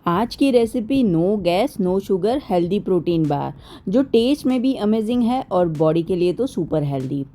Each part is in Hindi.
आज की recipe no gas no sugar healthy protein bar, जो टेस्ट में भी अमेजिंग है और बॉडी के लिए तो सुपर हेल्दी।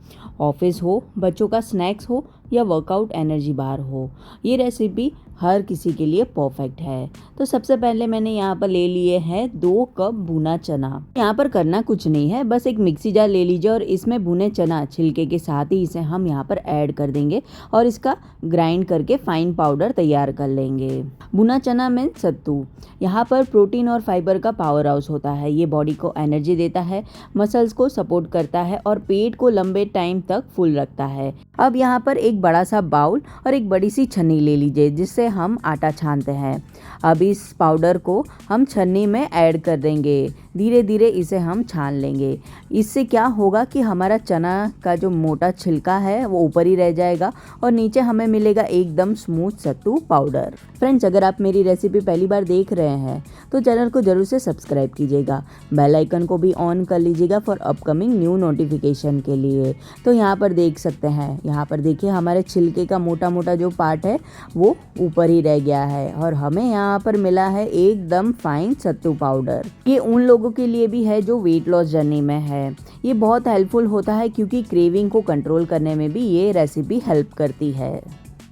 ऑफिस हो, बच्चों का स्नैक्स हो या वर्कआउट एनर्जी बार हो, ये रेसिपी हर किसी के लिए परफेक्ट है। तो सबसे पहले मैंने यहाँ पर ले लिए हैं 2 कप भुना चना। यहाँ पर करना कुछ नहीं है, बस एक मिक्सी जार ले लीजिए और इसमें भुने चना छिलके के साथ ही इसे हम यहाँ पर ऐड कर देंगे और इसका ग्राइंड करके फाइन पाउडर तैयार कर लेंगे। भुना चना में सत्तू यहाँ पर प्रोटीन और फाइबर का पावर हाउस होता है। ये बॉडी को एनर्जी देता है, मसल्स को सपोर्ट करता है और पेट को लंबे टाइम तक फुल रखता है। अब यहाँ पर एक बड़ा सा बाउल और एक बड़ी सी छन्नी ले लीजिए जिससे हम आटा छानते हैं। अब इस पाउडर को हम छन्नी में ऐड कर देंगे। धीरे धीरे इसे हम छान लेंगे। इससे क्या होगा कि हमारा चना का जो मोटा छिलका है वो ऊपर ही रह जाएगा और नीचे हमें मिलेगा एकदम स्मूथ सत्तू पाउडर। फ्रेंड्स, अगर आप मेरी रेसिपी पहली बार देख रहे हैं तो चैनल को जरूर से सब्सक्राइब कीजिएगा, बेल आइकन को भी ऑन कर लीजिएगा फॉर अपकमिंग न्यू नोटिफिकेशन के लिए। तो यहाँ पर देख सकते हैं, यहाँ पर देखिए हमारे छिलके का मोटा मोटा जो पार्ट है वो ऊपर ही रह गया है और हमें यहाँ पर मिला है एकदम फाइन सत्तू पाउडर। ये उन लोगों के लिए भी है जो वेट लॉस जर्नी में है। ये बहुत हेल्पफुल होता है क्योंकि क्रेविंग को कंट्रोल करने में भी ये रेसिपी हेल्प करती है।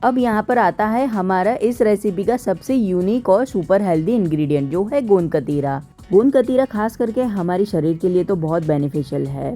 अब यहाँ पर आता है हमारा इस रेसिपी का सबसे यूनिक और सुपर हेल्दी इंग्रेडिएंट, जो है गोंद कतीरा। गोंद कतीरा खास करके हमारे शरीर के लिए तो बहुत बेनिफिशियल है।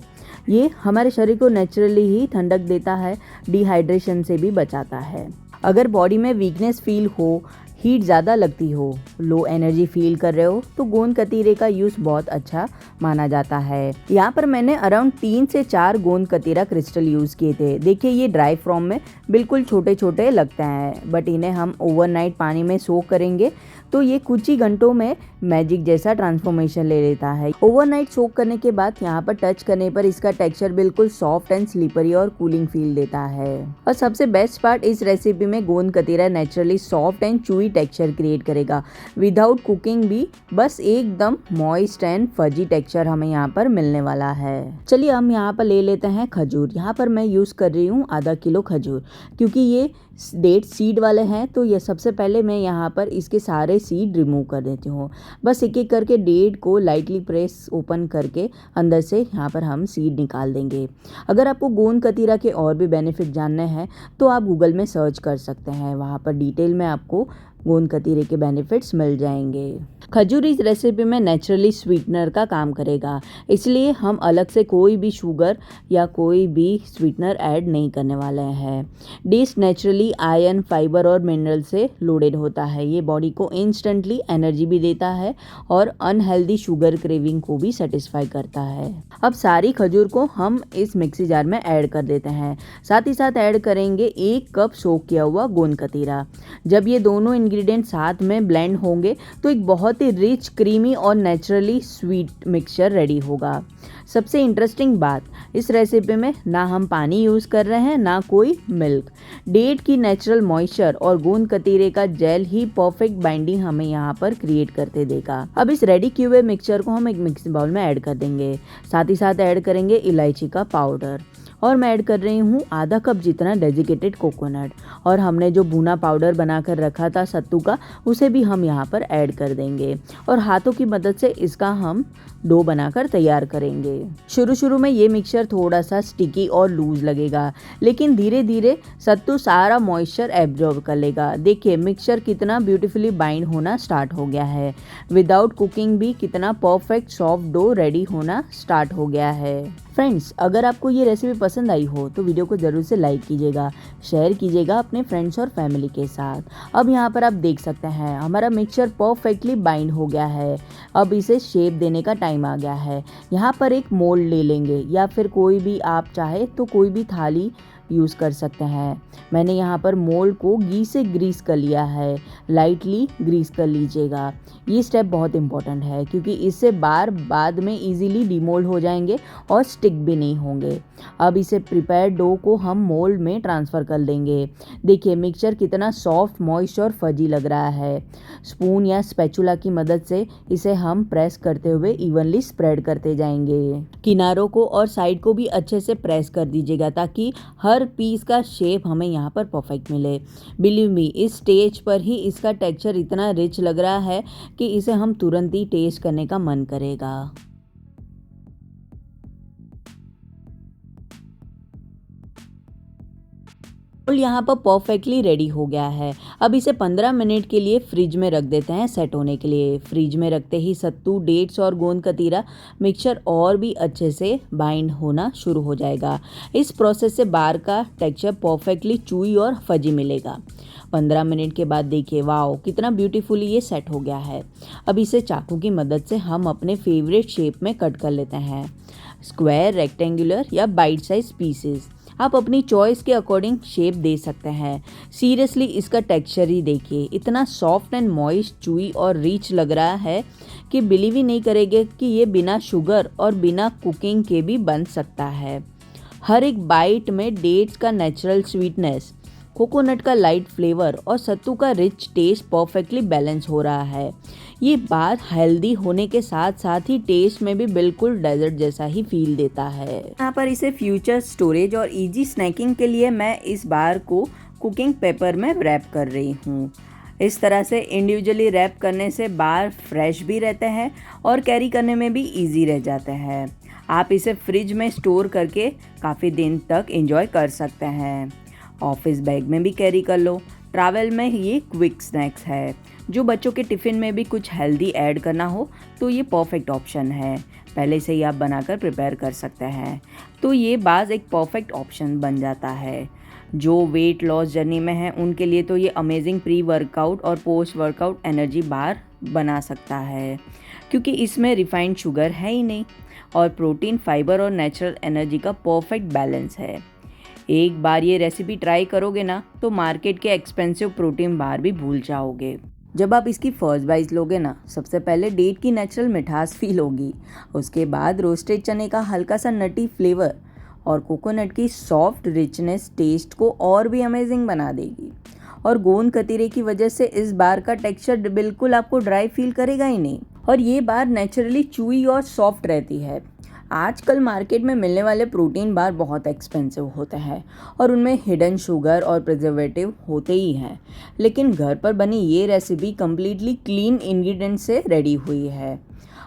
ये हमारे शरीर को नेचुरली ही ठंडक देता है, डिहाइड्रेशन से भी बचाता है। अगर बॉडी में वीकनेस फील हो, हीट ज़्यादा लगती हो, लो एनर्जी फील कर रहे हो, तो गोंद कतीरे का यूज़ बहुत अच्छा माना जाता है। यहाँ पर मैंने अराउंड 3 से 4 गोंद कतीरा क्रिस्टल यूज़ किए थे। देखिए ये ड्राई फॉर्म में बिल्कुल छोटे छोटे लगते हैं, बट इन्हें हम ओवरनाइट पानी में सोक करेंगे तो ये कुछ ही घंटों में मैजिक जैसा ट्रांसफॉर्मेशन ले लेता है। ओवरनाइट सोक करने के बाद यहाँ पर टच करने पर इसका टेक्सचर बिल्कुल सॉफ्ट एंड स्लिपरी और कूलिंग फील देता है। और सबसे बेस्ट पार्ट, इस रेसिपी में गोंद कतीरा naturally soft and chewy texture create करेगा विदाउट कुकिंग भी। बस एकदम मॉइस्ट एंड फजी टेक्सचर हमें यहाँ पर मिलने वाला है। चलिए हम यहाँ पर ले लेते हैं खजूर। यहाँ पर मैं यूज़ कर रही हूँ आधा किलो खजूर, क्योंकि ये डेट सीड वाले हैं तो ये सबसे पहले मैं यहाँ पर इसके सारे सीड रिमूव कर देती हूँ। बस एक एक करके डेट को लाइटली प्रेस ओपन करके अंदर से यहाँ पर हम सीड निकाल देंगे। अगर आपको गोंद कतीरा के और भी बेनिफिट जानने हैं तो आप गूगल में सर्च कर सकते हैं, वहाँ पर डिटेल में आपको गोंद कतीरे के बेनिफिट्स मिल जाएंगे। खजूर इस रेसिपी में नेचुरली स्वीटनर का काम करेगा, इसलिए हम अलग से कोई भी शुगर या कोई भी स्वीटनर ऐड नहीं करने वाले हैं। डिश नेचुरली आयरन, फाइबर और मिनरल से लोडेड होता है। ये बॉडी को इंस्टेंटली एनर्जी भी देता है और अनहेल्दी शुगर क्रेविंग को भी सेटिस्फाई करता है। अब सारी खजूर को हम इस मिक्सी जार में ऐड कर देते हैं। साथ ही साथ ऐड करेंगे 1 कप सोक किया हुआ गोंद कतीरा। जब ये दोनों इंग्रेडिएंट साथ में ब्लेंड होंगे तो एक बहुत ही रिच, क्रीमी और नेचुरली स्वीट मिक्सचर रेडी होगा। सबसे इंटरेस्टिंग बात, इस रेसिपी में ना हम पानी यूज़ कर रहे हैं ना कोई मिल्क। डेट की नेचुरल मॉइस्चर और गोंद कतीरे का जेल ही परफेक्ट बाइंडिंग हमें यहाँ पर क्रिएट करते देगा। अब इस रेडी किए हुए मिक्सचर को हम एक मिक्सिंग बाउल में ऐड कर देंगे। साथ ही साथ ऐड करेंगे इलायची का पाउडर और मैं ऐड कर रही हूँ आधा कप जितना डेजिकेटेड कोकोनट, और हमने जो भुना पाउडर बनाकर रखा था सत्तू का, उसे भी हम यहाँ पर ऐड कर देंगे और हाथों की मदद से इसका हम डो बनाकर तैयार करेंगे। शुरू में ये मिक्सचर थोड़ा सा स्टिकी और लूज लगेगा, लेकिन धीरे धीरे सत्तू सारा मॉइस्चर एब्जॉर्ब कर लेगा। देखिए मिक्सचर कितना ब्यूटीफुली बाइंड होना स्टार्ट हो गया है। विदाउट कुकिंग भी कितना परफेक्ट सॉफ्ट डो रेडी होना स्टार्ट हो गया है। फ्रेंड्स, अगर आपको ये रेसिपी पसंद आई हो तो वीडियो को ज़रूर से लाइक कीजिएगा, शेयर कीजिएगा अपने फ्रेंड्स और फैमिली के साथ। अब यहाँ पर आप देख सकते हैं हमारा मिक्सचर परफेक्टली बाइंड हो गया है। अब इसे शेप देने का टाइम आ गया है। यहाँ पर एक मोल्ड ले लेंगे या फिर कोई भी आप चाहे तो कोई भी थाली यूज़ कर सकते हैं। मैंने यहाँ पर मोल्ड को घी से ग्रीस कर लिया है। लाइटली ग्रीस कर लीजिएगा। ये स्टेप बहुत इंपॉर्टेंट है क्योंकि इससे बार बाद में इजीली डिमोल्ड हो जाएंगे और स्टिक भी नहीं होंगे। अब इसे प्रिपेयर डो को हम मोल्ड में ट्रांसफ़र कर देंगे। देखिए मिक्सचर कितना सॉफ्ट, मॉइस्ट और फजी लग रहा है। स्पून या स्पैचुला की मदद से इसे हम प्रेस करते हुए इवनली स्प्रेड करते जाएंगे। किनारों को और साइड को भी अच्छे से प्रेस कर दीजिएगा ताकि हर हर पीस का शेप हमें यहाँ पर परफेक्ट मिले। बिलीव मी, इस स्टेज पर ही इसका टेक्सचर इतना रिच लग रहा है कि इसे हम तुरंत ही टेस्ट करने का मन करेगा। रोल यहाँ पर परफेक्टली रेडी हो गया है। अब इसे 15 मिनट के लिए फ्रिज में रख देते हैं सेट होने के लिए। फ्रिज में रखते ही सत्तू, डेट्स और गोंद कतीरा मिक्सचर और भी अच्छे से बाइंड होना शुरू हो जाएगा। इस प्रोसेस से बार का टेक्सचर परफेक्टली चूई और फजी मिलेगा। 15 मिनट के बाद देखिए, वाओ कितना ब्यूटीफुली ये सेट हो गया है। अब इसे चाकू की मदद से हम अपने फेवरेट शेप में कट कर लेते हैं। स्क्वायर, रेक्टेंगुलर या बाइट साइज पीसेस, आप अपनी चॉइस के अकॉर्डिंग शेप दे सकते हैं। सीरियसली इसका टेक्सचर ही देखिए, इतना सॉफ्ट एंड मॉइस्ट, चूई और रिच लग रहा है कि बिलीव ही नहीं करेंगे कि ये बिना शुगर और बिना कुकिंग के भी बन सकता है। हर एक बाइट में डेट्स का नेचुरल स्वीटनेस, कोकोनट का लाइट फ्लेवर और सत्तू का रिच टेस्ट परफेक्टली बैलेंस हो रहा है। ये बार हेल्दी होने के साथ साथ ही टेस्ट में भी बिल्कुल डेजर्ट जैसा ही फील देता है। यहाँ पर इसे फ्यूचर स्टोरेज और इजी स्नैकिंग के लिए मैं इस बार को कुकिंग पेपर में रैप कर रही हूँ। इस तरह से इंडिविजुअली रैप करने से बार फ्रेश भी रहते हैं और कैरी करने में भी ईजी रह जाते हैं। आप इसे फ्रिज में स्टोर करके काफ़ी दिन तक एंजॉय कर सकते हैं। ऑफिस बैग में भी कैरी कर लो। ट्रैवल में ये क्विक स्नैक्स है। जो बच्चों के टिफ़िन में भी कुछ हेल्दी ऐड करना हो तो ये परफेक्ट ऑप्शन है। पहले से ही आप बनाकर प्रिपेयर कर सकते हैं, तो ये बाज़ एक परफेक्ट ऑप्शन बन जाता है। जो वेट लॉस जर्नी में है उनके लिए तो ये अमेजिंग प्री वर्कआउट और पोस्ट वर्कआउट एनर्जी बार बना सकता है, क्योंकि इसमें रिफाइंड शुगर है ही नहीं और प्रोटीन, फाइबर और नेचुरल एनर्जी का परफेक्ट बैलेंस है। एक बार ये रेसिपी ट्राई करोगे ना तो मार्केट के एक्सपेंसिव प्रोटीन बार भी भूल जाओगे। जब आप इसकी फर्स्ट बाइट लोगे ना, सबसे पहले डेट की नेचुरल मिठास फील होगी। उसके बाद रोस्टेड चने का हल्का सा नटी फ्लेवर और कोकोनट की सॉफ्ट रिचनेस टेस्ट को और भी अमेजिंग बना देगी। और गोंद कतीरे की वजह से इस बार का टेक्सचर बिल्कुल आपको ड्राई फील करेगा ही नहीं। और ये बार नेचुरली चूई और सॉफ्ट रहती है। आजकल मार्केट में मिलने वाले प्रोटीन बार बहुत एक्सपेंसिव होते हैं और उनमें हिडन शुगर और प्रिजर्वेटिव होते ही हैं, लेकिन घर पर बनी ये रेसिपी कम्प्लीटली क्लीन इंग्रेडिएंट से रेडी हुई है।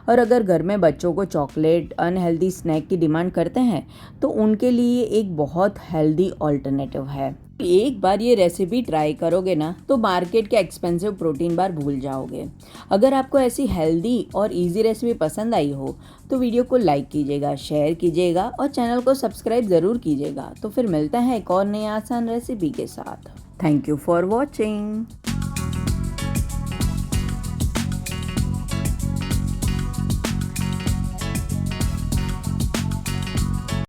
और अगर घर में बच्चों को चॉकलेट, अनहेल्दी स्नैक की डिमांड करते हैं तो उनके लिए एक बहुत हेल्दी ऑल्टरनेटिव है। एक बार ये रेसिपी ट्राई करोगे ना तो मार्केट के एक्सपेंसिव प्रोटीन बार भूल जाओगे। अगर आपको ऐसी हेल्दी और इजी रेसिपी पसंद आई हो तो वीडियो को लाइक कीजिएगा, शेयर कीजिएगा और चैनल को सब्सक्राइब ज़रूर कीजिएगा। तो फिर मिलते हैं एक और नई आसान रेसिपी के साथ। Thank you for watching.